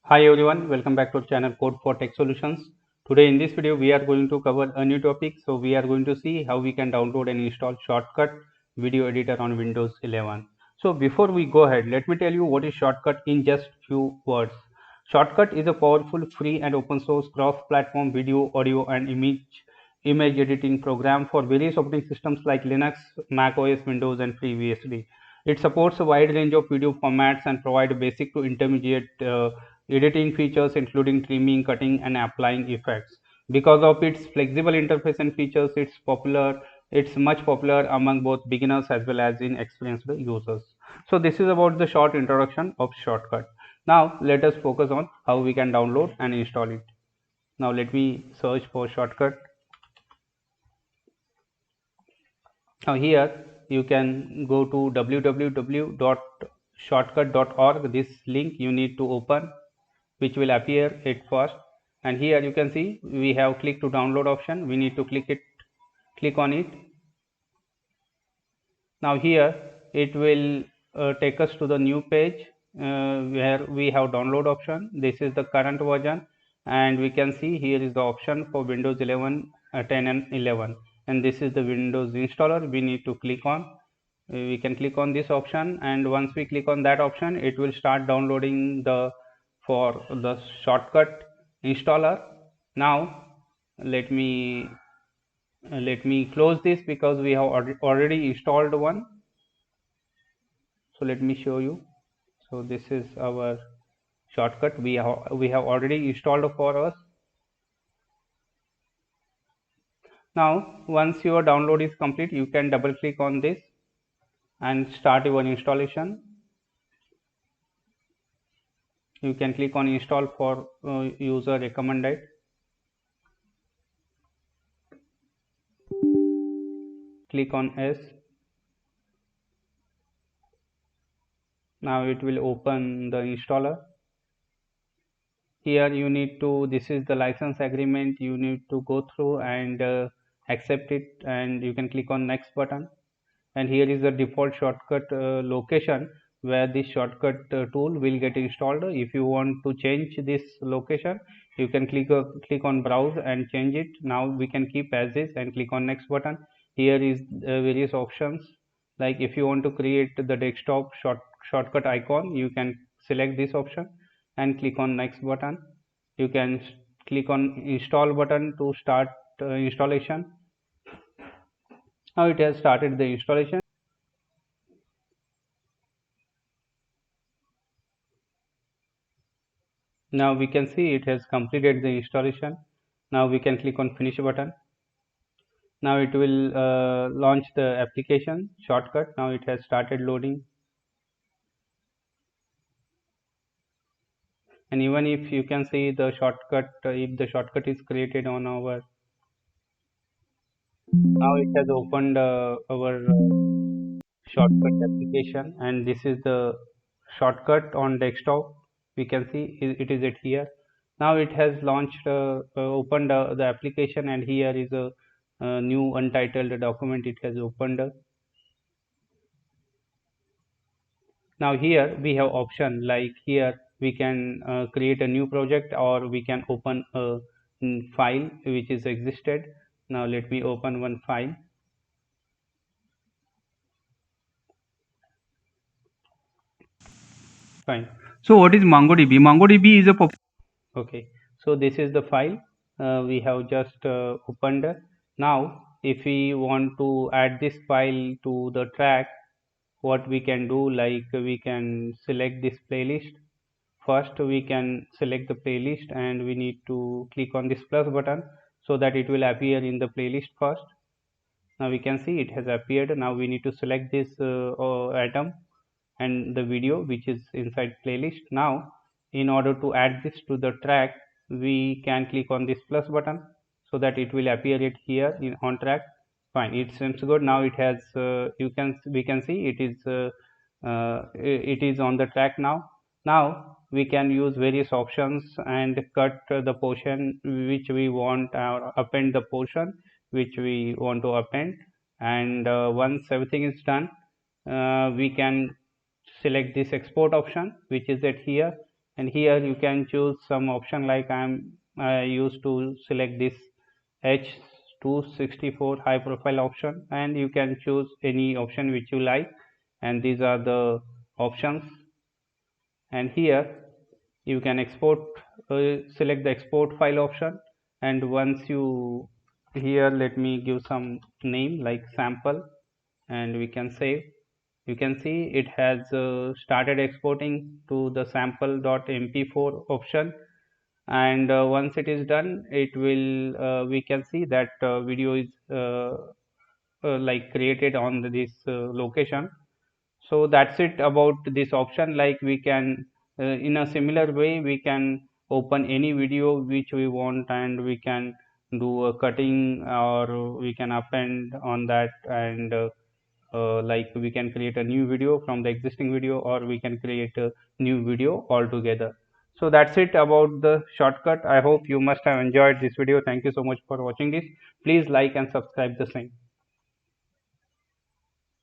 Hi everyone, welcome back to our channel Code for Tech Solutions. Today in this video we are going to cover a new topic. So we are going to see how we can download and install Shortcut video editor on Windows 11. So before we go ahead, let me tell you what is Shortcut in just few words. Shortcut is a powerful, free and open source cross-platform video, audio and image editing program for various operating systems like Linux, Mac OS, Windows and FreeBSD. It supports a wide range of video formats and provides basic to intermediate editing features including trimming, cutting and applying effects. Because of its flexible interface and features, it's much popular among both beginners as well as in experienced users. So this is about the short introduction of Shortcut. Now let us focus on how we can download and install it. Now let me search for Shortcut. Now here you can go to www.shortcut.org. This link you need to open, which will appear at first, and here you can see we have click to download option. We need to click on it. Now here it will take us to the new page where we have download option. This is the current version, and we can see here is the option for Windows 11, 10 and 11, and this is the Windows installer we need to click on. We can click on this option, and once we click on that option it will start downloading for the Shortcut installer. Now let me close this because we have already installed one. So let me show you. So this is our Shortcut we have already installed for us. Now once your download is complete, you can double click on this and start your installation. You can click on install for user recommended. Click on yes. Now it will open the installer. Here you need to, this is the license agreement, you need to go through and accept it, and you can click on next button. And here is the default Shortcut location where this Shortcut tool will get installed. If you want to change this location, you can click on browse and change it. Now we can keep as is and click on next button. Here is various options, like if you want to create the desktop shortcut icon, you can select this option and click on next button. You can click on install button to start installation. Now it has started the installation. Now we can see it has completed the installation. Now we can click on finish button. Now it will launch the application Shortcut. Now it has started loading. And even if you can see the shortcut, if the shortcut is created on our, now it has opened our Shortcut application, and this is the Shortcut on desktop. We can see it is at here. Now it has launched, opened the application, and here is a new untitled document it has opened. Now here we have option, like here we can create a new project, or we can open a file which is existed. Now let me open one file. Fine. So what is MongoDB? MongoDB is a okay. So this is the file we have just opened. Now if we want to add this file to the track, what we can do, like we can select this playlist. First we can select the playlist, and we need to click on this plus button so that it will appear in the playlist first. Now we can see it has appeared. Now we need to select this atom and the video which is inside playlist. Now in order to add this to the track, we can click on this plus button so that it will appear it here in on track. Fine, it seems good. Now it has we can see it is on the track now. Now we can use various options and cut the portion which we want, or append the portion which we want to append. And once everything is done, we can select this export option which is at here, and here you can choose some option like I used to select this H264 high profile option, and you can choose any option which you like, and these are the options. And here you can export, select the export file option, and once you, here let me give some name like sample, and we can save. You can see it has started exporting to the sample.mp4 option, and once it is done, it will, we can see that video is like created on this location. So that's it about this option. Like we can, in a similar way, we can open any video which we want, and we can do a cutting, or we can append on that, and like we can create a new video from the existing video, or we can create a new video altogether. So that's it about the shortcut. I hope you must have enjoyed this video. Thank you so much for watching this. Please like and subscribe the same.